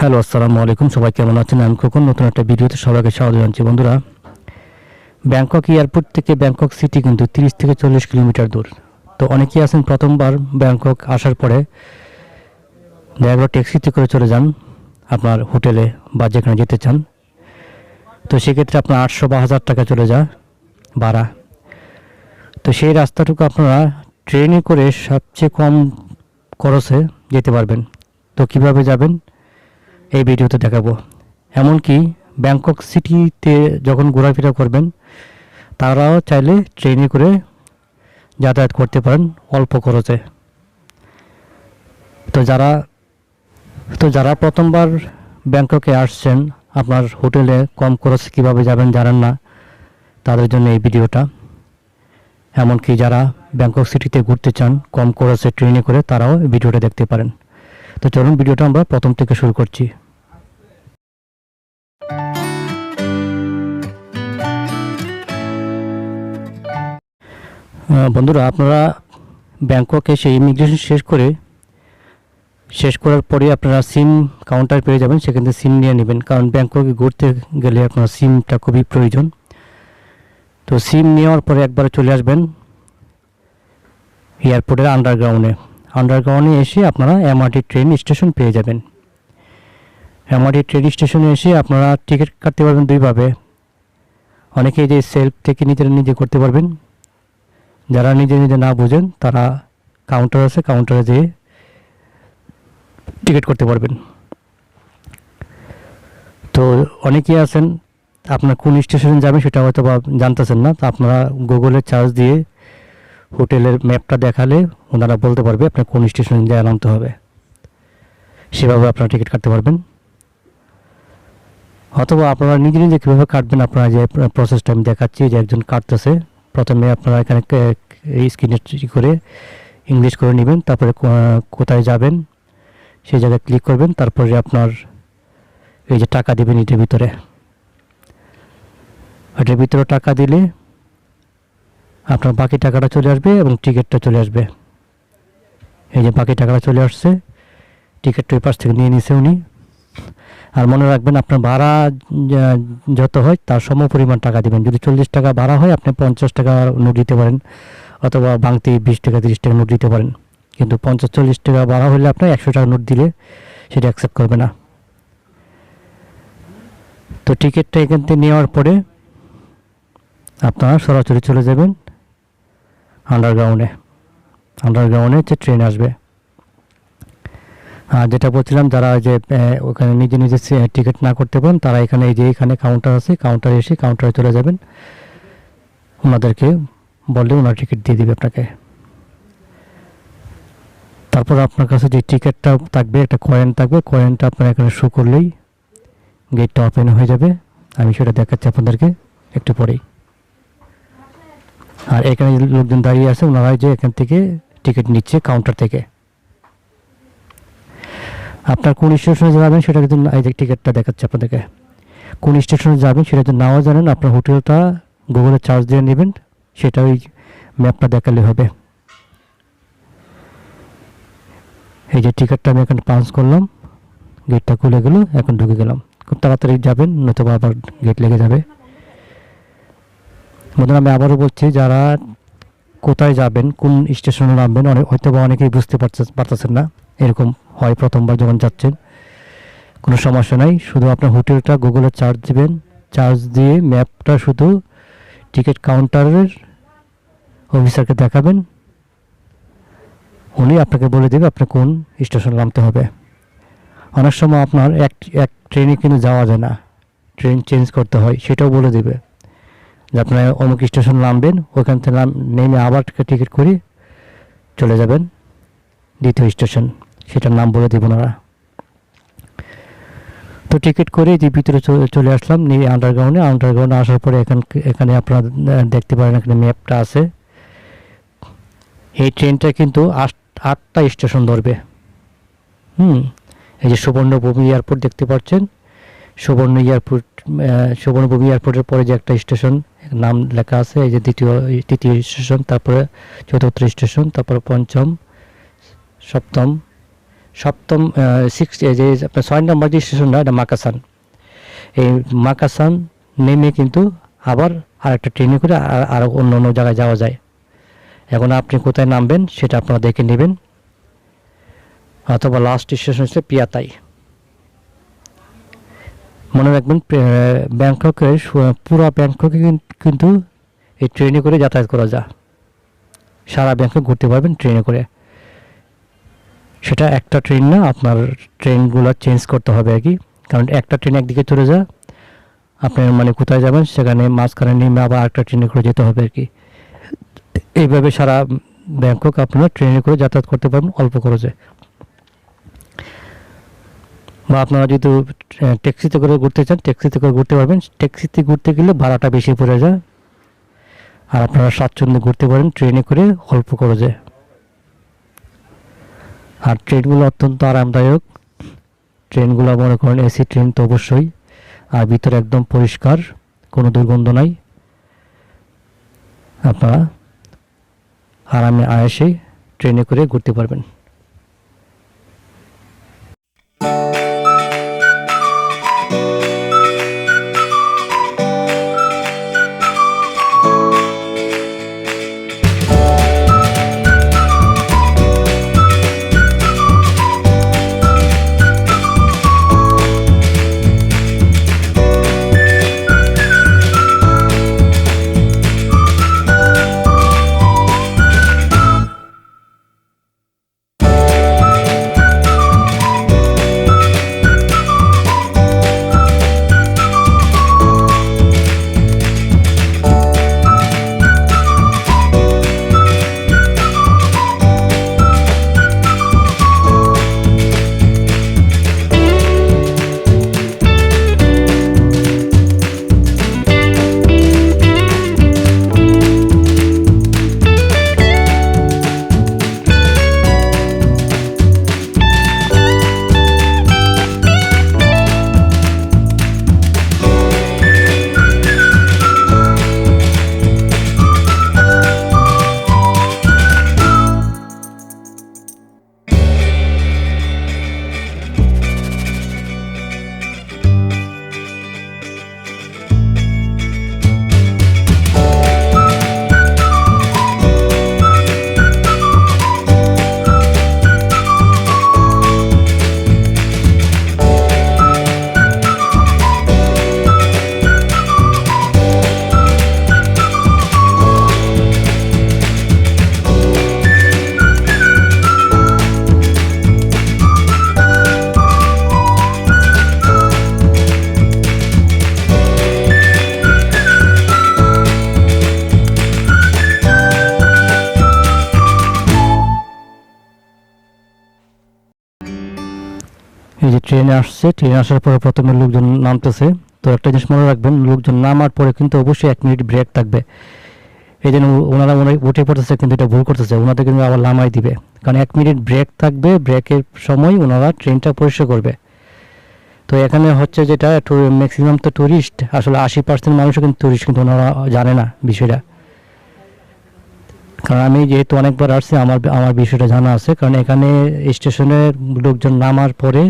Hello, আসসালামু আলাইকুম। সবাই কেমন আছেন? আমি খোকন। নতুন একটা ভিডিওতে সবাইকে স্বাগত জানাচ্ছি। বন্ধুরা, ব্যাংকক এয়ারপোর্ট থেকে ব্যাংকক সিটি কিন্তু 30 থেকে 40 কিলোমিটার দূর। তো অনেকেই আছেন প্রথমবার ব্যাংকক আসার পরে দেখা গেল ট্যাক্সিতে করে চলে যান আপনার হোটেলে বা যেখানে যেতে চান। তো সেক্ষেত্রে আপনার 800 বা 1000 টাকা চলে যায় ভাড়া। তো সেই রাস্তাটুকু আপনারা ট্রেনে করে সবচেয়ে কম খরচে যেতে পারবেন। তো কিভাবে যাবেন এই ভিডিওতে দেখাবো। এমনকি ব্যাংকক সিটিতে যখন ঘোরাফেরা করবেন তারাও চাইলে ট্রেনে করে যাতায়াত করতে পারেন অল্প খরচে। তো যারা প্রথমবার ব্যাংককে আসছেন, আপনার হোটেলে কম খরচে কীভাবে যাবেন জানেন না, তাদের জন্য এই ভিডিওটা। এমনকি যারা ব্যাংকক সিটিতে ঘুরতে চান কম খরচে ট্রেনে করে, তারাও এই ভিডিওটা দেখতে পারেন। তো চলুন ভিডিওটা আমরা প্রথম থেকে শুরু করছি। বন্ধুরা, আপনারা ব্যাংককে এসে ইমিগ্রেশন শেষ করার পরে আপনারা সিম কাউন্টার পেয়ে যাবেন। সেখান থেকে সিম নিয়ে নেবেন, কারণ ব্যাংককে ঘুরতে গেলে আপনার সিমটা খুবই প্রয়োজন। তো সিম নেওয়ার পরে একবারে চলে আসবেন এয়ারপোর্টের আন্ডারগ্রাউন্ডে এসে আপনারা এমআরটি ট্রেন স্টেশন পেয়ে যাবেন। এমআরটি ট্রেন স্টেশনে এসে আপনারা টিকিট কাটতে পারবেন দুইভাবে। অনেকে যে সেলফ থেকে নিজে করতে পারবেন। যারা নিজে না বুঝেন তারা কাউন্টার আছে, কাউন্টারে যেয়ে টিকিট করতে পারবেন। তো অনেকেই আছেন আপনার কোন স্টেশনে যাবেন সেটা হয়তো বা জানতেছেন না। তো আপনারা গুগলে সার্চ দিয়ে হোটেলের ম্যাপটা দেখালে ওনারা বলতে পারবে আপনার কোন স্টেশনে যায় নামতে হবে। সেভাবে আপনারা টিকিট কাটতে পারবেন। অথবা আপনারা নিজে কীভাবে কাটবেন, আপনারা যে প্রসেসটা আমি দেখাচ্ছি, যে একজন কাটতেছে। প্রথমে আপনারা এখানে এই স্ক্রিনে করে ইংলিশ করে নেবেন, তারপরে কোথায় যাবেন সেই জায়গায় ক্লিক করবেন। তারপরে আপনার এই যে টাকা দেবেন এটার ভিতরে টাকা দিলে আপনার বাকি টাকাটা চলে আসবে এবং টিকিটটা চলে আসবে। এই যে বাকি টাকাটা চলে আসছে, টিকিটটা ওই পাশ থেকে নিয়ে নিছে উনি। আর মনে রাখবেন, আপনার ভাড়া যত হয় তার সম পরিমাণ টাকা দেবেন। যদি 40 টাকা ভাড়া হয় আপনি 50 টাকা নোট দিতে পারেন, অথবা বাংতি 20 টাকা 30 টাকা নোট দিতে পারেন। কিন্তু 50-40 টাকা ভাড়া হলে আপনার 100 টাকা নোট দিলে সেটা অ্যাকসেপ্ট করবে না। তো টিকিটটা এখান থেকে নেওয়ার পরে আপনারা সরাসরি চলে যাবেন আন্ডারগ্রাউন্ডে যে ট্রেন আসবে। আর যেটা বলছিলাম, যারা যে ওখানে নিজে টিকিট না করতে পারেন তারা এখানে কাউন্টার আছে, কাউন্টারে এসে কাউন্টারে চলে যাবেন। ওনাদেরকে বললে ওনার টিকিট দিয়ে দিবে আপনাকে। তারপর আপনার কাছে যে টিকিটটা থাকবে, একটা কয়েন থাকবে, কয়েনটা আপনার এখানে শো করলেই গেটটা ওপেন হয়ে যাবে। আমি সেটা দেখাচ্ছি আপনাদেরকে একটু পরেই। আর এখানে লোকজন দাঁড়িয়ে আছে, ওনারা যে এখান থেকে টিকিট নিচ্ছে কাউন্টার থেকে। আপনার কোন স্টেশনে যাবেন সেটা কিন্তু এই যে টিকিটটা দেখাচ্ছে আপনাদেরকে। কোন স্টেশনে যাবেন সেটা যদি নাও জানেন, আপনার হোটেলটা গুগলে চার্জ দিয়ে নেবেন, সেটা ওই ম্যাপটা দেখালে হবে। এই যে টিকিটটা আমি এখানে পাঞ্চ করলাম, গেটটা খুলে গেল, এখন ঢুকে গেলাম। খুব তাড়াতাড়ি যাবেন, নয়তো আবার গেট লেগে যাবে। বন্ধুরা, আমি আবারও বলছি, যারা কোথায় যাবেন, কোন স্টেশনে নামবেন, হয়তো বা অনেকেই বুঝতে পারতেছেন না। এরকম হয় প্রথমবার যখন যাচ্ছেন, কোনো সমস্যা নাই। শুধু আপনার হোটেলটা গুগলে চার্জ দিবেন, চার্জ দিয়ে ম্যাপটা শুধু টিকিট কাউন্টারের অফিসারকে দেখাবেন, উনি আপনাকে বলে দেবে আপনি কোন স্টেশনে নামতে হবে। অনেক সময় আপনার এক ট্রেনে কিন্তু যাওয়া যায় না, ট্রেন চেঞ্জ করতে হয়, সেটাও বলে দেবে যে আপনার অমুক স্টেশন নামবেন, ওখান থেকে নেমে আবার টিকিট করে চলে যাবেন দ্বিতীয় স্টেশন, সেটার নাম বলে দেবেন ওরা। তো টিকিট করে যে ভিতরে চলে আসলাম নিয়ে আন্ডারগ্রাউন্ডে আসার পরে এখানে আপনারা দেখতে পারেন, এখানে ম্যাপটা আছে। এই ট্রেনটা কিন্তু 8টা স্টেশন ধরবে। এই যে সুবর্ণভূমি এয়ারপোর্ট দেখতে পাচ্ছেন, সুবর্ণভূমি এয়ারপোর্টের পরে যে একটা স্টেশন নাম লেখা আছে, এই যে তৃতীয় স্টেশন, তারপরে চতুর্থ স্টেশন, তারপরে পঞ্চম, সপ্তম, সপ্তম যে আপনার 6 নম্বর যে স্টেশনটা, এটা মাকাসান। এই মাকাসান নেমে কিন্তু আবার আরেকটা ট্রেনে করে আরও অন্য অন্য জায়গায় যাওয়া যায়। এখন আপনি কোথায় নামবেন সেটা আপনারা দেখে নেবেন, অথবা লাস্ট স্টেশন হচ্ছে পিয়াতাই। মনে রাখবেন ব্যাংককের পুরো ব্যাংককে কিন্তু এই ট্রেনে করে যাতায়াত করা যায়, সারা ব্যাংকক ঘুরতে পারবেন ট্রেনে করে। সেটা একটা ট্রেন না, আপনার ট্রেনগুলো চেঞ্জ করতে হবে আর কি, কারণ একটা ট্রেন একদিকে চলে যায়, আপনি মানে কোথায় যাবেন সেখানে মাঝখানে নেমে আবার একটা ট্রেনে করে যেতে হবে আর কি। এইভাবে সারা ব্যাংকক আপনারা ট্রেনে করে যাতায়াত করতে পারবেন অল্প খরচে। বা আপনারা যদি ট্যাক্সিতে করে ঘুরতে চান, ট্যাক্সিতে করে ঘুরতে পারবেন। ট্যাক্সিতে ঘুরতে গেলে ভাড়াটা বেশি পড়ে যায়, আর আপনারা স্বাচ্ছন্দ্যে ঘুরতে পারেন ট্রেনে করে অল্প খরচে। আর ট্রেনগুলো অত্যন্ত আরামদায়ক, ট্রেনগুলো মনে করেন এসি ট্রেন তো অবশ্যই, আর ভিতরে একদম পরিষ্কার, কোনো দুর্গন্ধ নাই। আপনারা আরামে আয়েসে ট্রেনে করে ঘুরতে পারবেন। এই যে ট্রেনে আসছে, ট্রেনে আসার পরে প্রথমে লোকজন নামতেছে। তো একটা জিনিস মনে রাখবেন, লোকজন নামার পরে কিন্তু অবশ্যই 1 মিনিট ব্রেক থাকবে। এই জন্য ওনারা উঠে পড়তেছে, কিন্তু এটা ভুল করতেছে, ওনাদের কিন্তু আবার নামাই দিবে, কারণ 1 মিনিট ব্রেক থাকবে। ব্রেকের সময় ওনারা ট্রেনটা পরিষ্কার করবে। তো এখানে হচ্ছে যেটা ম্যাক্সিমাম তো ট্যুরিস্ট, আসলে 80% মানুষও কিন্তু ট্যুরিস্ট, কিন্তু ওনারা জানে না বিষয়টা। কারণ আমি যেহেতু অনেকবার আসছি, আমার বিষয়টা জানা আছে। কারণ এখানে স্টেশনে লোকজন নামার পরে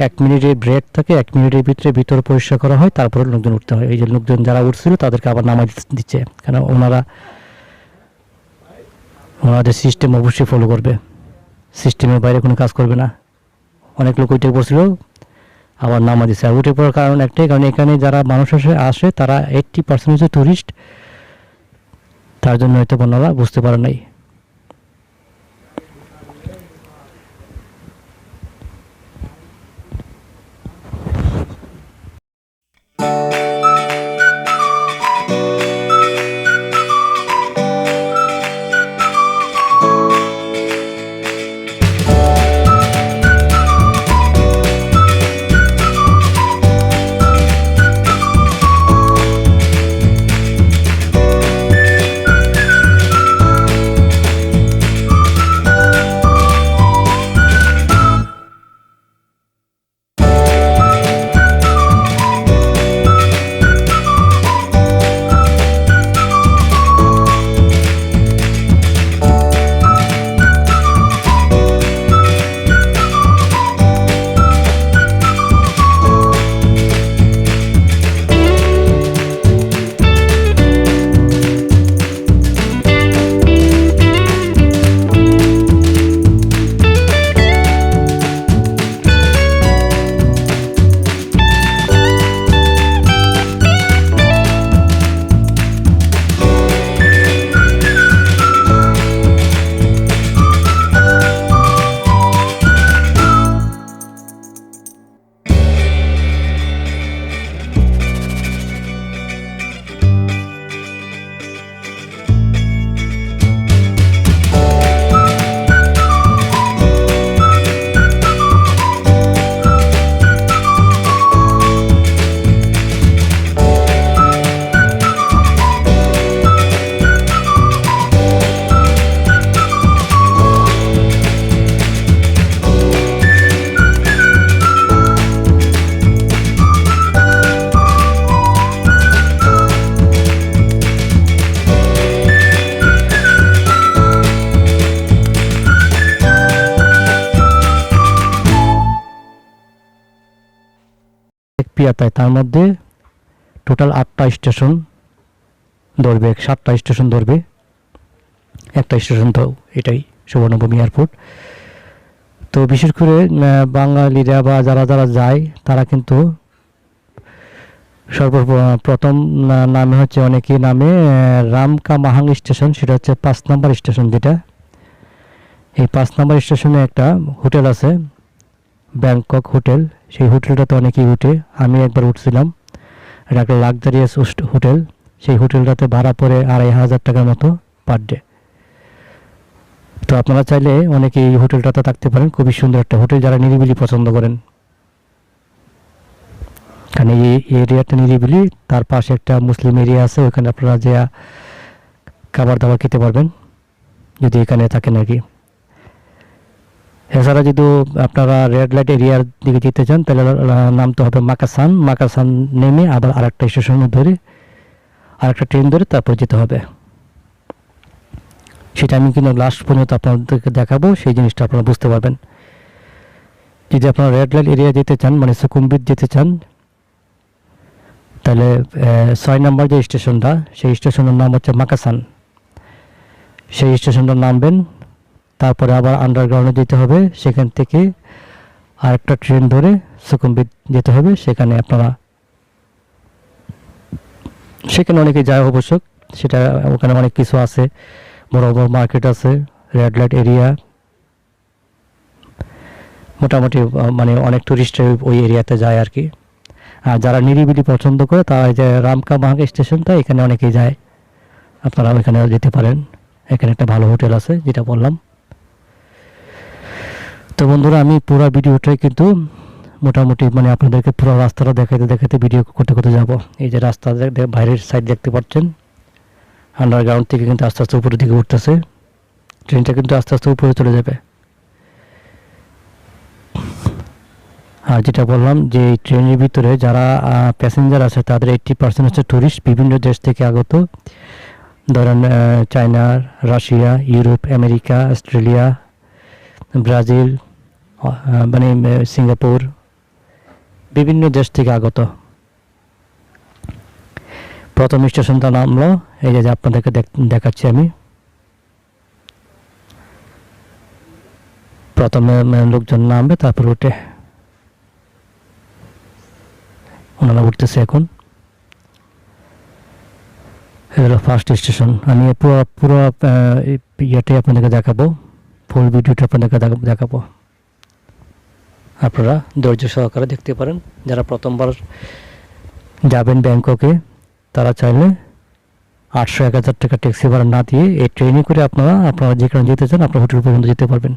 1 মিনিটের ব্রেক থাকে, 1 মিনিটের ভিতর পরিষ্কার করা হয়, তারপরে লোকজন উঠতে হয়। এই যে লোকজন যারা উঠছিল তাদেরকে আবার নামাই দিচ্ছে, কারণ ওনাদের সিস্টেম অবশ্যই ফলো করবে, সিস্টেমের বাইরে কোনো কাজ করবে না। অনেক লোক উঠে পড়ছিল, আবার নামা দিচ্ছে। আর উঠে পড়ার কারণ একটাই, কারণ এখানে যারা মানুষ আসে তারা 80% হচ্ছে ট্যুরিস্ট, তার জন্য হয়তো ওনারা বুঝতে পারে নাই। পিয়াতায়, তার মধ্যে টোটাল 8টা স্টেশন ধরবে, 7টা স্টেশন ধরবে, একটা স্টেশন তো এটাই সুবর্ণভূমি এয়ারপোর্ট। তো বিশেষ করে বাঙালিরা বা যারা যারা যায় তারা কিন্তু সর্বপ্রথম নামে হচ্ছে, অনেকেই নামে রামকামাহাং স্টেশন, সেটা হচ্ছে 5 নম্বর স্টেশন। যেটা এই 5 নম্বর স্টেশনে একটা হোটেল আছে, ব্যাংকক হোটেল। সেই হোটেলটাতে অনেকেই উঠে, আমি একবার উঠছিলাম। এটা একটা লাক্সারিয়াস হোটেল। সেই হোটেলটাতে ভাড়া পড়ে 2500 টাকার মতো পার ডে। তো আপনারা চাইলে অনেকে এই হোটেলটাতে থাকতে পারেন, খুবই সুন্দর একটা হোটেল যারা নিরিবিলি পছন্দ করেন। কারণ এই এরিয়াটা নিরিবিলি, তার পাশে একটা মুসলিম এরিয়া আছে, ওখানে আপনারা যে খাবার দাবার খেতে পারবেন যদি এখানে থাকেন আর কি। এছাড়া যদি আপনারা রেড লাইট এরিয়ার দিকে যেতে চান তাহলে নামতে হবে মাকাসান। মাকাসান নেমে আবার আরেকটা স্টেশন ধরে, আরেকটা ট্রেন ধরে তারপর যেতে হবে। সেটা আমি কিন্তু লাস্ট পর্যন্ত আপনাদেরকে দেখাবো, সেই জিনিসটা আপনারা বুঝতে পারবেন। যদি আপনারা রেড লাইট এরিয়া যেতে চান, মানে সুকুমবিট যেতে চান, তাহলে 6 নম্বর যে স্টেশনটা, সেই স্টেশনের নাম হচ্ছে মাকাসান। সেই স্টেশনটা নামবেন, তারপরে আবার আন্ডারগ্রাউন্ডে যেতে হবে, সেখান থেকে আরেকটা ট্রেন ধরে সুকুমবিট যেতে হবে। সেখানে আপনারা, সেখানে অনেকে যায় অবশ্য, সেটা ওখানে অনেক কিছু আছে, বড় বড় মার্কেট আছে, রেড লাইট এরিয়া, মোটামুটি মানে অনেক টুরিস্ট ওই এরিয়াতে যায় আর কি। আর যারা নিরিবিলি পছন্দ করে তারা যে রামকামাহাং স্টেশনটা, এখানে অনেকেই যায়, আপনারা ওইখানে যেতে পারেন। এখানে একটা ভালো হোটেল আছে যেটা বললাম। তো বন্ধুরা, আমি পুরো ভিডিওটাই কিন্তু মোটামুটি মানে আপনাদেরকে পুরো রাস্তাটা দেখাতে দেখাতে ভিডিও করতে করতে যাব। এই যে রাস্তা বাইরের সাইড দেখতে পাচ্ছেন, আন্ডারগ্রাউন্ড থেকে কিন্তু আস্তে আস্তে উপরের দিকে উঠতেছে, ট্রেনটা কিন্তু আস্তে আস্তে উপরে চলে যাবে। আর যেটা বললাম যে এই ট্রেনের ভিতরে যারা প্যাসেঞ্জার আছে তাদের 80% হচ্ছে টুরিস্ট, বিভিন্ন দেশ থেকে আগত। ধরেন China, Russia, Europe, America, Australia, Brazil, মানে সিঙ্গাপুর, বিভিন্ন দেশ থেকে আগত। প্রথম স্টেশনটা নামলো, এই যে আপনাদেরকে দেখাচ্ছি আমি। প্রথমে লোকজন নামবে, তারপর উঠে ওনারা উঠতেছে এখন। এটা হলো ফার্স্ট স্টেশন। আমি পুরো ইয়েটাই আপনাদেরকে দেখাবো, ফুল ভিডিওটা আপনাদেরকে দেখাবো। আপনারা ধৈর্য সহকারে দেখতে পারেন। যারা প্রথমবার যাবেন ব্যাংককে, তারা চাইলে 800-1000 টাকা ট্যাক্সি ভাড়া না দিয়ে এই ট্রেনে করে আপনারা যেখানে যেতে চান আপনার হোটেল পর্যন্ত যেতে পারবেন।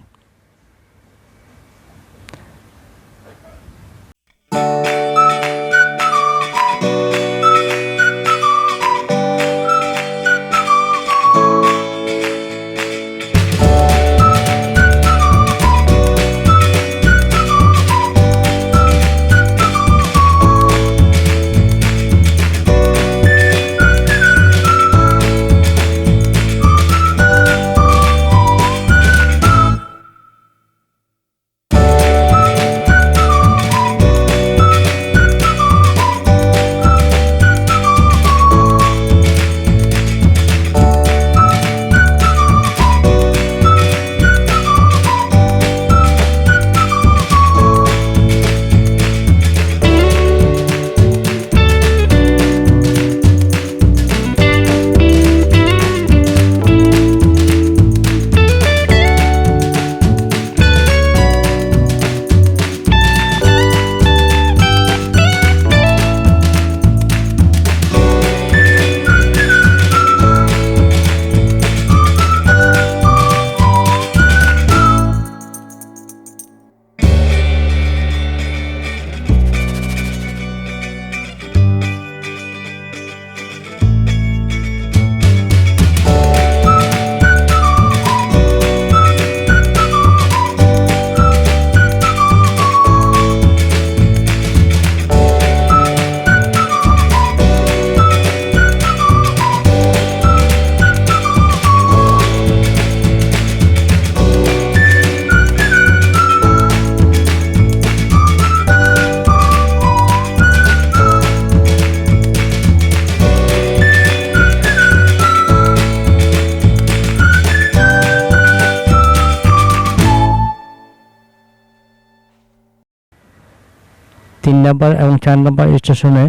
3 নাম্বার এবং 4 নাম্বার স্টেশনে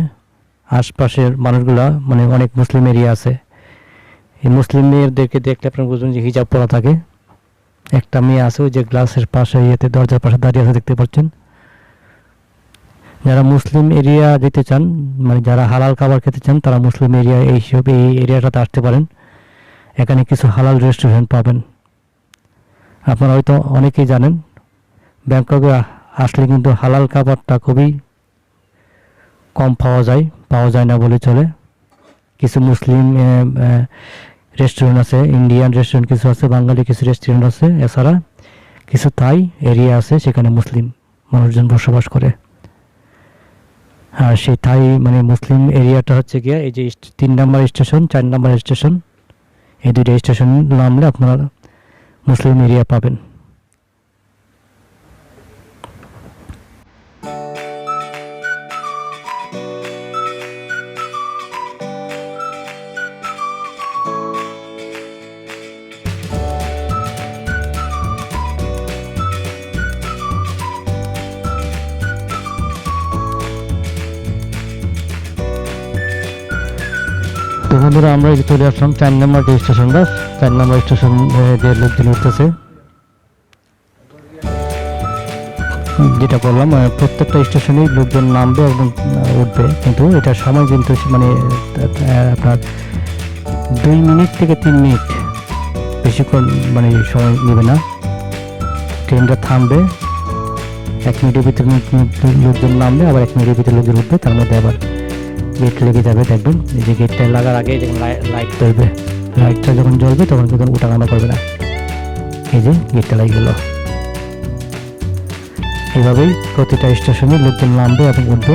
আশপাশের মানুষগুলা মানে অনেক মুসলিম এরিয়া আছে। এই মুসলিম মেয়েদেরকে দেখলে আপনার বুঝবেন যে হিজাব পরা থাকে। একটা মেয়ে আছে ওই যে গ্লাসের পাশে ইয়েতে দরজার পাশে দাঁড়িয়ে আছে দেখতে পাচ্ছেন। যারা মুসলিম এরিয়া যেতে চান মানে যারা হালাল খাবার খেতে চান তারা মুসলিম এরিয়া এই এরিয়াটাতে আসতে পারেন। এখানে কিছু হালাল রেস্টুরেন্ট পাবেন। আপনারা হয়তো অনেকেই জানেন ব্যাংককে আসলে কিন্তু হালাল খাবারটা খুবই কম পাওয়া যায় না বলে চলে। কিছু মুসলিম রেস্টুরেন্ট আছে, ইন্ডিয়ান রেস্টুরেন্ট কিছু আছে, বাঙালি কিছু রেস্টুরেন্ট আছে, এছাড়া কিছু থাই এরিয়া আছে সেখানে মুসলিম মানুষজন বসবাস করে। আর সেই থাই মানে মুসলিম এরিয়াটা হচ্ছে গিয়ে এই যে 3 নাম্বার স্টেশন 4 নাম্বার স্টেশন, এই দুইটা স্টেশন নামলে আপনারা মুসলিম এরিয়া পাবেন। তো বন্ধুরা আমরা এই যে চলে আসলাম 4 নাম্বার যে স্টেশনটা, 4 নাম্বার স্টেশন যে লোকজন উঠতেছে, যেটা বললাম প্রত্যেকটা স্টেশনেই লোকজন নামবে এবং উঠবে, কিন্তু এটার সময় কিন্তু মানে আপনার 2 মিনিট থেকে 3 মিনিট, বেশিক্ষণ মানে সময় নেবে না। ট্রেনটা থামবে, 1 মিনিটের ভিতরে লোকজন নামবে, আবার 1 মিনিটের ভিতরে লোকজন উঠবে, তার মধ্যে আবার গেট লেগে যাবে। দেখবেন এই যে গেটটা লাগার আগে যখন লাইট জ্বলবে, লাইটটা যখন জ্বলবে তখন কিন্তু উঠানামা করবে না। এই যে গেটটা লাগিয়ে গেল। এইভাবেই প্রতিটা স্টেশনে লোকজন নামবে এবং উঠবে।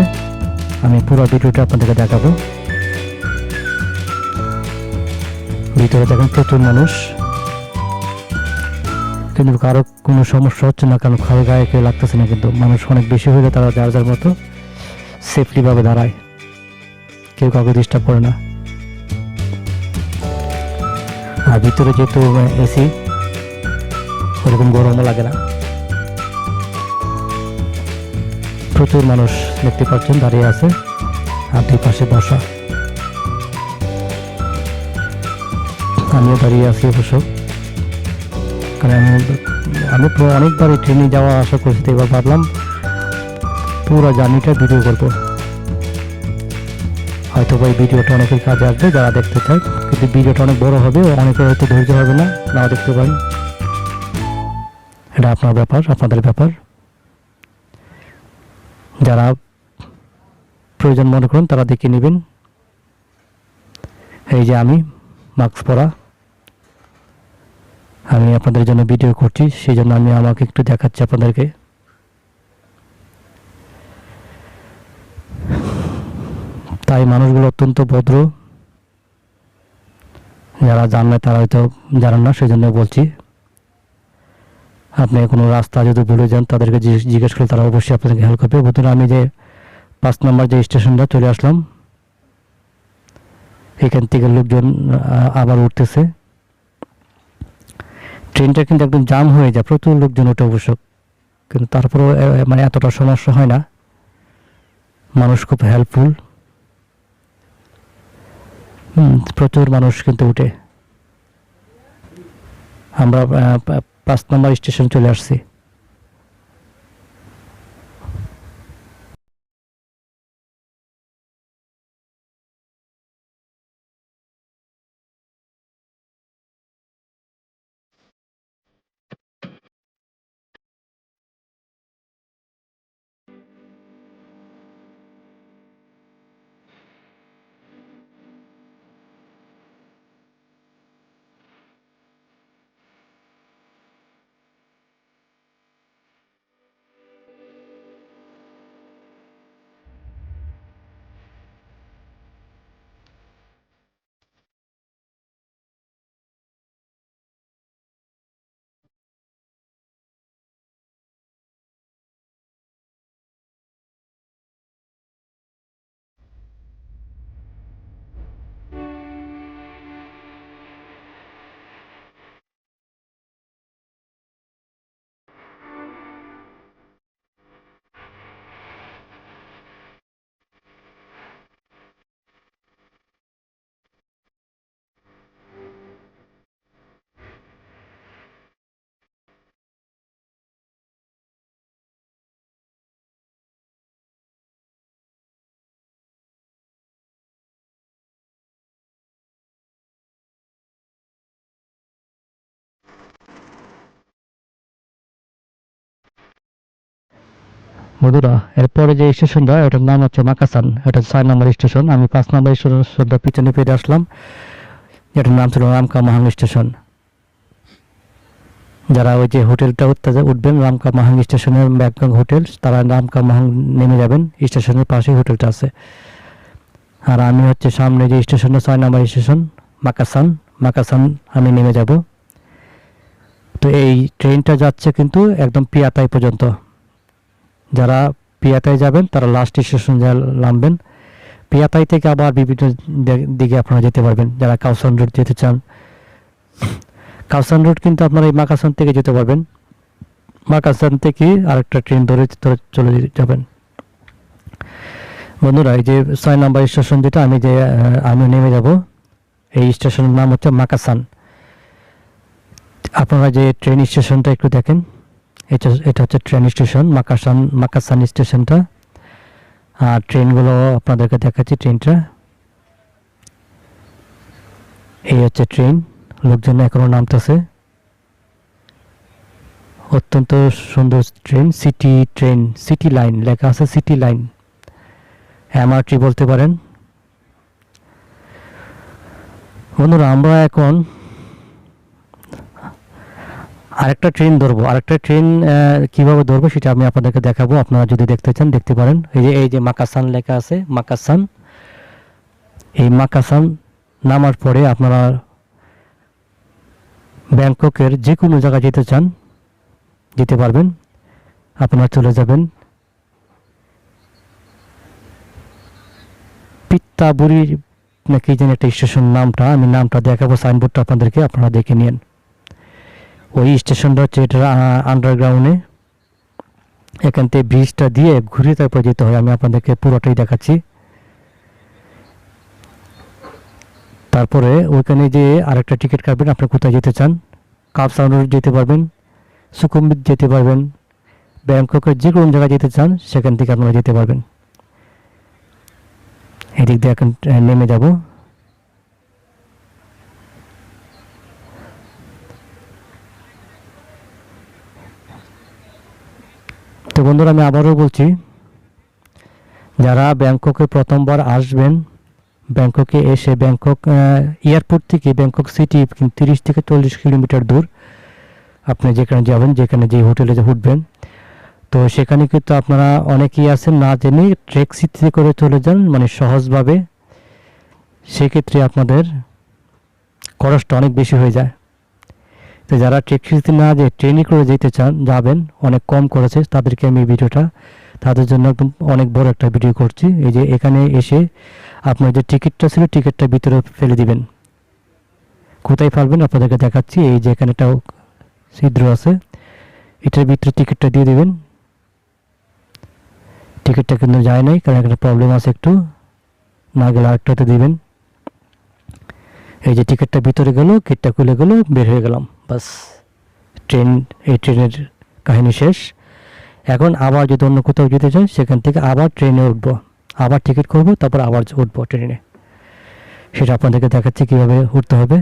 আমি পুরো ভিডিওটা আপনাদেরকে দেখাবো। ভিতরে দেখেন প্রচুর মানুষ, কিন্তু কারো কোনো সমস্যা হচ্ছে না, কারণ কারো গায়ে কেউ লাগতেছে না। কিন্তু মানুষ অনেক বেশি হলে তারা যার যার মতো সেফলিভাবে দাঁড়ায়, কেউ কাউকে ডিস্টার্ব করে না। আর ভিতরে যেহেতু এসি, ওরকম গরমও লাগে না। প্রচুর মানুষ দেখতে পাচ্ছেন দাঁড়িয়ে আছে, আর দুই পাশে বসা। আমিও দাঁড়িয়ে আছি অবশ্য, কারণ আমি অনেকবার এই ট্রেনে যাওয়া আসা করছি, তো এবার ভাবলাম পুরো জার্নিটা ভিডিও করবো। হয়তো এই ভিডিওটা অনেকের কাজে আসবে যারা দেখতে চায়, কিন্তু ভিডিওটা অনেক বড় হবে, অনেকের হয়তো ধৈর্য হবে না, নাও দেখতে পারেন। এটা আপনার ব্যাপার, আপনাদের ব্যাপার। যারা প্রয়োজন মনে করেন তারা দেখে নেবেন। এই যে আমি মাস্ক পরা, আমি আপনাদের জন্য ভিডিও করছি, সেই জন্য আমি আমাকে একটু দেখাচ্ছি আপনাদেরকে। তাই মানুষগুলো অত্যন্ত ভদ্র, যারা জানে তারা হয়তো জানেন না, সেই জন্য বলছি। আপনি কোনো রাস্তা যদি ভুলে যান তাদেরকে জিজ্ঞেস করলে তারা অবশ্যই আপনাদেরকে হেল্প করবে। বন্ধুরা আমি যে 5 নম্বর যে স্টেশনটা চলে আসলাম, এখান থেকে লোকজন আবার উঠতেছে। ট্রেনটা কিন্তু একদম জাম হয়ে যায়, প্রচুর লোকজন ওঠে অবশ্য, কিন্তু তারপরেও মানে এতটা সমস্যা হয় না, মানুষ খুব হেল্পফুল। প্রচুর মানুষ কিন্তু উঠে। আমরা 5 নম্বর স্টেশন চলে আসছি। বন্ধুরা, এরপরে যে স্টেশনটা, এটার নাম হচ্ছে মাকাসান। এটা 6 নম্বর স্টেশন। আমি 5 নম্বর স্টেশনটা পিছনে ফিরে আসলাম। এটার নাম ছিল রামকা মাহাং স্টেশন। যারা ওই যে হোটেলটা উঠবেন রামকা মাহাং স্টেশনের, ব্যাংকক হোটেল, তারা রামকা মাহাং নেমে যাবেন। স্টেশনের পাশেই হোটেলটা আছে। আর আমি হচ্ছে সামনে যে স্টেশনটা 6 নম্বর স্টেশন মাকাসান, মাকাসান আমি নেমে যাব। তো এই ট্রেনটা যাচ্ছে কিন্তু একদম পিয়াতাই পর্যন্ত। যারা পিয়াতায় যাবেন তারা লাস্ট স্টেশন নামবেন। পিয়াতাই থেকে আবার বিভিন্ন দিকে আপনারা যেতে পারবেন। যারা কাউসান রোড যেতে চান, কাউসান রোড কিন্তু আপনারা এই মাকাসান থেকে যেতে পারবেন। মাকাসান থেকে আরেকটা ট্রেন ধরে চলে যাবেন। বন্ধুরা, এই যে 6 নম্বর স্টেশন যেটা আমি নেমে যাব, এই স্টেশনের নাম হচ্ছে মাকাসান। আপনারা যে ট্রেন স্টেশনটা একটু দেখেন, এটা হচ্ছে ট্রেন স্টেশন মাকাসান স্টেশনটা। আর ট্রেনগুলো আপনাদেরকে দেখাচ্ছি। ট্রেনটা এই হচ্ছে ট্রেন, লোকজন এখনো নামতেছে। অত্যন্ত সুন্দর ট্রেন, সিটি লাইন লেখা আছে, সিটি লাইন, এমআরটি বলতে পারেন। বন্ধুরা, আমরা এখন আরেকটা ট্রেন ধরবো। আরেকটা ট্রেন কিভাবে ধরবো সেটা আমি আপনাদেরকে দেখাবো। আপনারা যদি দেখতে চান দেখতে পারেন। এই যে মাকাসান লেখা আছে, মাকাসান। এই মাকাসান নামার পরে আপনারা ব্যাংককের যে কোনো জায়গায় যেতে চান যেতে পারবেন। আপনারা চলে যাবেন পিত্তাবুরি নাকি যেন একটা স্টেশন, আমি নামটা দেখাবো, সাইনবোর্ডটা আপনাদেরকে, আপনারা দেখে নিন। ওই স্টেশনটা হচ্ছে এটা আন্ডারগ্রাউন্ডে। এখান থেকে ব্রিজটা দিয়ে ঘুরে তারপর যেতে হয়। আমি আপনাদেরকে পুরোটাই দেখাচ্ছি। তারপরে ওইখানে যে আরেকটা টিকিট কাটবেন, আপনি কোথায় যেতে চান। কাপসাউন্ড যেতে পারবেন, সুকুমবিত যেতে পারবেন, ব্যাংককের যে কোনো জায়গায় যেতে চান সেখান থেকে আপনারা যেতে পারবেন। এদিক দিয়ে এখন নেমে যাব। তো বন্ধুরা, আমি আবারও বলছি, যারা ব্যাংককে প্রথমবার আসবেন, ব্যাংককে এসে ব্যাংকক এয়ারপোর্ট থেকে ব্যাংকক সিটি 30 থেকে 40 কিলোমিটার দূর। আপনি যেখানে যাবেন, যেখানে যে হোটেলে উঠবেন, তো সেখানে কিন্তু আপনারা অনেকেই আছেন না জেনে ট্যাক্সিতে করে চলে যান, মানে সহজভাবে। সেক্ষেত্রে আপনাদের খরচটা অনেক বেশি হয়ে যায়। তো যারা ট্যাক্সিতে না যে ট্রেনে করে যেতে চান, যাবেন, অনেক কম করেছে, তাদেরকে আমি ভিডিওটা, তাদের জন্য একদম অনেক বড় একটা ভিডিও করছি। এই যে এখানে এসে আপনার যে টিকিটটা ছিল, টিকিটটা ভিতরে ফেলে দিবেন। কোথায় ফেলবেন আপনাদেরকে দেখাচ্ছি। এই যে এখানে একটা ছিদ্র আছে, এটার ভিতরে টিকিটটা দিয়ে দিবেন। টিকিটটা কিন্তু যায় নাই, কারণ একটা প্রবলেম আছে একটু, না গেলে আরেকটাতে দিবেন। এই যে টিকিটটা ভিতরে গেল, গেটটা খুলে গেল, বের হয়ে গেলাম, বাস। এই ট্রেনের কাহিনী শেষ। এখন আবার যদি অন্য কোথাও যেতে চাই, সেখান থেকে আবার ট্রেনে উঠবো, আবার টিকিট করবো, তারপর আবার উঠবো ট্রেনে। সেটা আপনাদেরকে দেখাচ্ছি কীভাবে উঠতে হবে।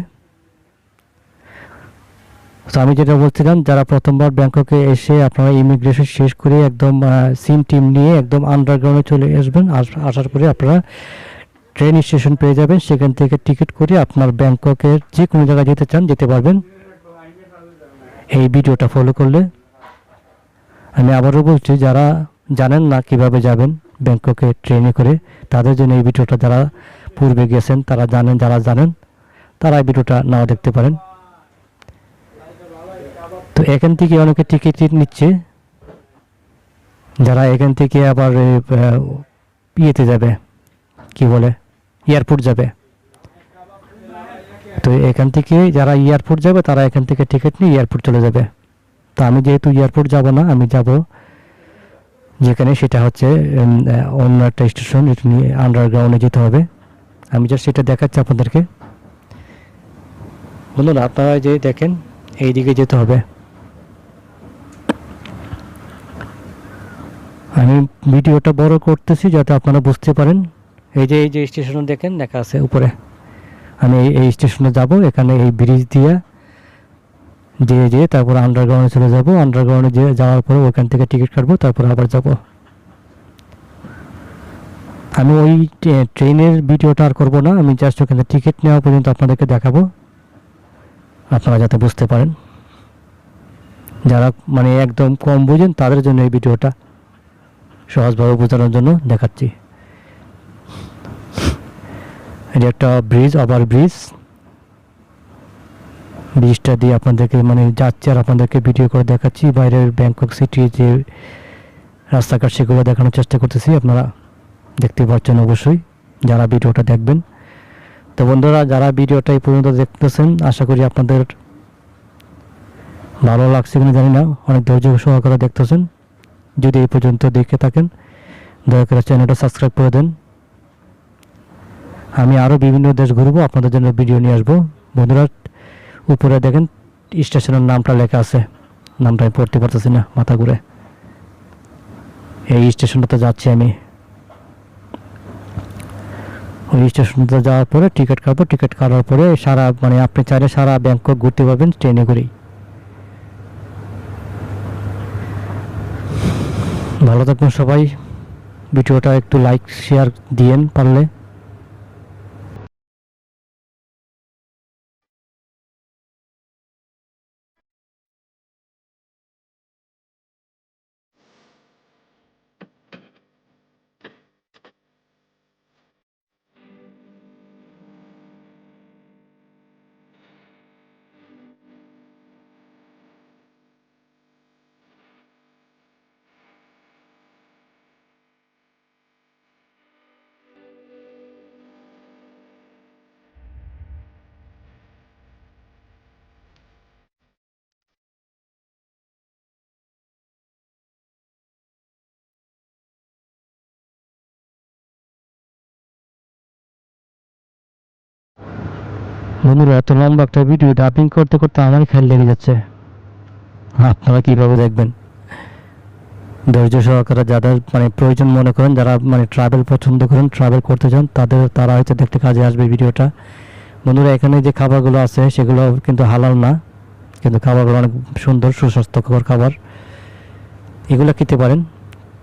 তো আমি যেটা বলছিলাম, যারা প্রথমবার ব্যাংককে এসে আপনারা ইমিগ্রেশন শেষ করে একদম সিম টিম নিয়ে একদম আন্ডারগ্রাউন্ডে চলে আসবেন। আসার পরে আপনারা ট্রেন স্টেশন পেয়ে যাবেন। সেখান থেকে টিকিট করে আপনার ব্যাংককের যে কোনো জায়গায় যেতে চান যেতে পারবেন, এই ভিডিওটা ফলো করলে। আমি আবারও বলছি, যারা জানেন না কিভাবে যাবেন ব্যাংককে ট্রেনে করে, তাদের জন্য এই ভিডিওটা, যারা পূর্বে গেছেন তারা জানেন, যারা জানেন তারা এই ভিডিওটা নাও দেখতে পারেন। তো এখান থেকে অনেকে টিকিট নিচ্ছে, যারা এখান থেকে আবার ইয়েতে যাবে, কি বলে, এয়ারপোর্ট যাবে। তো এখান থেকে যারা এয়ারপোর্ট যাবে তারা এখান থেকে টিকিট নিয়ে এয়ারপোর্ট চলে যাবে। তো আমি যেহেতু এয়ারপোর্ট যাব না, আমি যাব যেখানে, সেটা হচ্ছে অন্য একটা স্টেশন, এটা নিয়ে আন্ডারগ্রাউন্ডে যেতে হবে। আমি জাস্ট সেটা দেখাচ্ছি আপনাদেরকে। বলুন, আপনারা যে দেখেন এই দিকে যেতে হবে। আমি ভিডিওটা বড় করতেছি যাতে আপনারা বুঝতে পারেন। এই যে স্টেশন দেখেন লেখা আছে উপরে, আমি এই স্টেশনে যাব। এখানে এই ব্রিজ দিয়ে তারপর আন্ডারগ্রাউন্ডে চলে যাব। আন্ডারগ্রাউন্ডে যাওয়ার পরে ওখান থেকে টিকিট কাটবো, তারপর আবার যাব আমি ওই ট্রেনের ভিডিওটা আর করবো না, আমি জাস্ট ওখানে টিকিট নেওয়া পর্যন্ত আপনাদেরকে দেখাবো, আপনারা যাতে বুঝতে পারেন। যারা মানে একদম কম বুঝেন তাদের জন্য এই ভিডিওটা, সহজভাবে বোঝানোর জন্য দেখাচ্ছি। এটা একটা ব্রিজ, ওভার ব্রিজ। ব্রিজটা দিয়ে আপনাদেরকে মানে যাচ্ছে আর আপনাদেরকে ভিডিও করে দেখাচ্ছি। বাইরের ব্যাংকক সিটি যে রাস্তাঘাট সেগুলো দেখানোর চেষ্টা করতেছি, আপনারা দেখতে পাচ্ছেন অবশ্যই যারা ভিডিওটা দেখবেন। তো বন্ধুরা, যারা ভিডিওটা এই পর্যন্ত দেখতেছেন, আশা করি আপনাদের ভালো লাগছে কিনা জানি না, অনেক ধৈর্য সহকারে দেখতেছেন। যদি এই পর্যন্ত দেখে থাকেন, দয়া করে চ্যানেলটা সাবস্ক্রাইব করে দেন। আমি আরও বিভিন্ন দেশ ঘুরবো, আপনাদের জন্য ভিডিও নিয়ে আসবো। বন্ধুরা, উপরে দেখেন স্টেশনের নামটা লেখা আছে, নামটা আমি পড়তে পারতেছি না, মাথা ঘুরে। এই স্টেশনটাতে যাচ্ছি আমি। ওই স্টেশনটাতে যাওয়ার পরে টিকিট কাটবো, টিকিট কাটার পরে সারা মানে আপনি চাইলে সারা ব্যাংকক ঘুরতে পারবেন ট্রেনে করেই। ভালো থাকবেন সবাই, ভিডিওটা একটু লাইক শেয়ার দিয়েন পারলে। বন্ধুরা, এত লম্বা একটা ভিডিও ডাবিং করতে করতে আমার খেয়াল লেগে যাচ্ছে, আপনারা কীভাবে দেখবেন? ধৈর্য সহকারে যাদের মানে প্রয়োজন মনে করেন, যারা মানে ট্রাভেল পছন্দ করেন, ট্রাভেল করতে চান, তারা হয়তো দেখতে কাজে আসবে ভিডিওটা। বন্ধুরা, এখানে যে খাবারগুলো আছে সেগুলো কিন্তু হালাল না, কিন্তু খাবারগুলো অনেক সুন্দর, সুস্বাস্থ্যকর খাবার। এগুলো খেতে পারেন,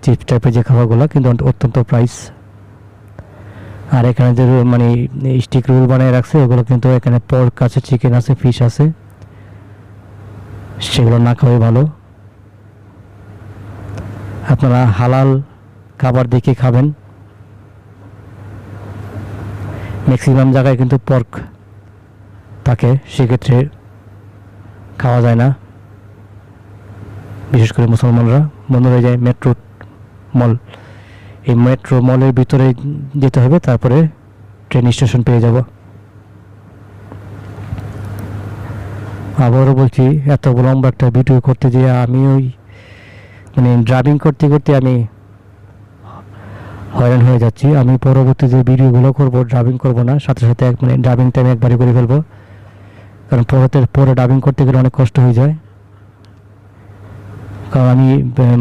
চিপস টাইপের যে খাবারগুলো, কিন্তু অত্যন্ত প্রাইস। আর এখানে যে মানে স্টিক রোল বানিয়ে রাখছে, ওগুলো কিন্তু এখানে পর্ক আছে, চিকেন আছে, ফিশ আছে, সেগুলো না খাওয়াই ভালো। আপনারা হালাল খাবার দেখে খাবেন। ম্যাক্সিমাম জায়গায় কিন্তু পর্ক থাকে, সেক্ষেত্রে খাওয়া যায় না, বিশেষ করে মুসলমানরা। বন্ধুরা, যায় মেট্রো মল, এই মেট্রো মলের ভিতরে যেতে হবে, তারপরে ট্রেন স্টেশন পেয়ে যাব। আবারও বলছি, এত লম্বা একটা ভিডিও করতে গিয়ে আমি ওই মানে ড্রাইভিং করতে করতে আমি হয়রান হয়ে যাচ্ছি। আমি পরবর্তী যে ভিডিওগুলো করবো, ড্রাইভিং করবো না, সাথে সাথে মানে ড্রাইভিং টাইম একবারে করে ফেলবো, কারণ পরে ড্রাইভিং করতে গেলে অনেক কষ্ট হয়ে যায়। কারণ আমি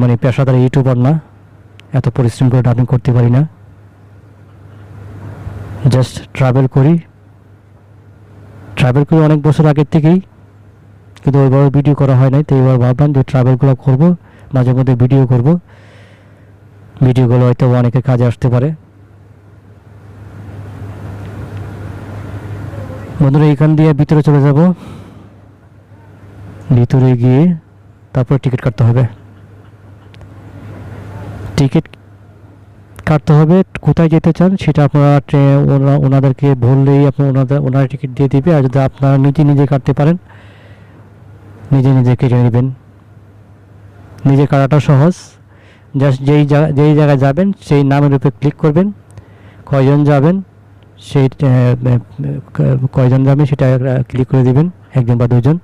মানে পেশাদার ইউটিউবার না, এত পরিশ্রম করে ড্রাইভিং করতে পারি না, জাস্ট ট্রাভেল করি অনেক বছর আগের থেকেই, কিন্তু ওইভাবে ভিডিও করা হয় নাই। তো এবার ভাবলাম যে ট্রাভেলগুলো করবো, মাঝে মধ্যে ভিডিও করব, ভিডিওগুলো হয়তো অনেকের কাজে আসতে পারে। বন্ধুরা, এখান দিয়ে ভিতরে চলে যাব, ভিতরে গিয়ে তারপর টিকিট কাটতে হবে। টিকিট কাটতে হবে, কোথায় যেতে চান সেটা আপনারা ওনাদেরকে বললেই ওনারা টিকিট দিয়ে দিবে। আর যদি আপনারা নিজে কাটতে পারেন, নিজে কেটে নেবেন। নিজে কাটাটা সহজ, জাস্ট যেই জায়গায় যাবেন সেই নামের উপরে ক্লিক করবেন, কয়জন যাবেন সেই সেটা ক্লিক করে দিবেন, একজন বা দুজন।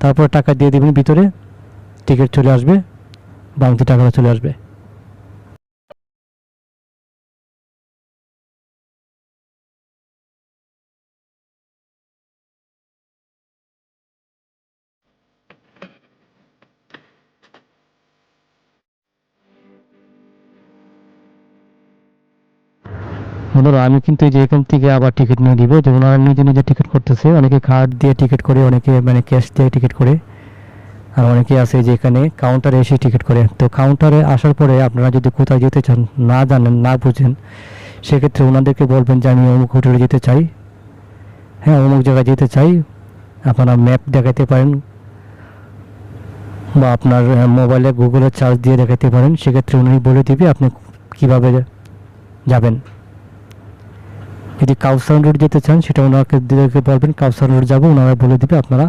তারপর টাকা দিয়ে দিবেন, ভিতরে টিকিট চলে আসবে, বাংতি টাকাটা চলে আসবে। বন্ধুরা, আমি কিন্তু যে এখান থেকে আবার টিকিট নিয়ে দিব, যেমন ওরা নিজে টিকিট করতেছে, অনেকে কার্ড দিয়ে টিকিট করে, অনেকে মানে ক্যাশ দিয়ে টিকিট করে, আর অনেকে আছে যে এখানে কাউন্টারে এসে টিকিট করে। তো কাউন্টারে আসার পরে আপনারা যদি কোথায় যেতে চান, না জানেন, না বুঝেন, সেক্ষেত্রে ওনাদেরকে বলবেন যে আমি অমুক হোটেলে যেতে চাই, হ্যাঁ অমুক জায়গায় যেতে চাই। আপনারা ম্যাপ দেখাতে পারেন বা আপনার মোবাইলে গুগলে চার্জ দিয়ে দেখাতে পারেন, সেক্ষেত্রে উনি বলে দিবে আপনি কীভাবে যাবেন। যদি কাউসান রোড যেতে চান সেটা ওনাকে বলবেন কাউসান রোড যাবো, ওনারা বলে দিবে আপনারা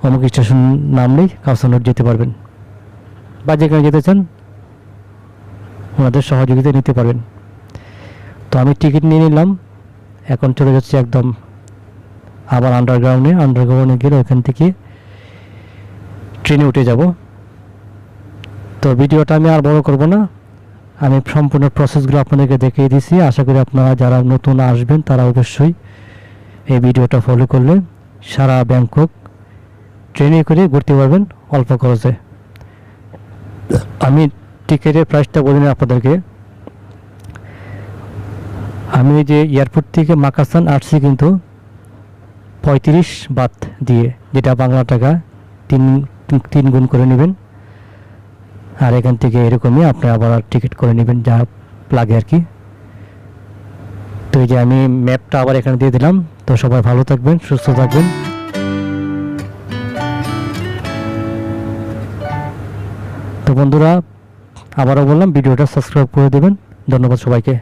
অমুক স্টেশন নামলেই কাউসান রোড যেতে পারবেন, বা যেখানে যেতে চান ওনাদের সহযোগিতা নিতে পারবেন। তো আমি টিকিট নিয়ে নিলাম, এখন চলে যাচ্ছি একদম আবার আন্ডারগ্রাউন্ডে গেলে ওখান থেকে ট্রেনে উঠে যাব। তো ভিডিওটা আমি আর বড় করব না, আমি সম্পূর্ণ প্রসেসগুলো আপনাদেরকে দেখিয়ে দিয়েছি। আশা করি আপনারা যারা নতুন আসবেন তারা অবশ্যই এই ভিডিওটা ফলো করলে সারা ব্যাংকক ট্রেনে করে ঘুরতে পারবেন অল্প খরচে। আমি টিকিটের প্রাইসটা বলি না আপনাদেরকে। আমি যে এয়ারপোর্ট থেকে মাকাসান আসছি কিন্তু 35 বাত দিয়ে, যেটা বাংলা টাকা 3 গুণ করে নেবেন। আর এখান থেকে এরকমই আপনি আবার টিকিট করে নেবেন যা লাগে আর কি। তো এই যে আমি ম্যাপটা আবার এখানে দিয়ে দিলাম। তো সবাই ভালো থাকবেন, সুস্থ থাকবেন। তো বন্ধুরা আবারও বললাম ভিডিওটা সাবস্ক্রাইব করে দেবেন। ধন্যবাদ সবাইকে।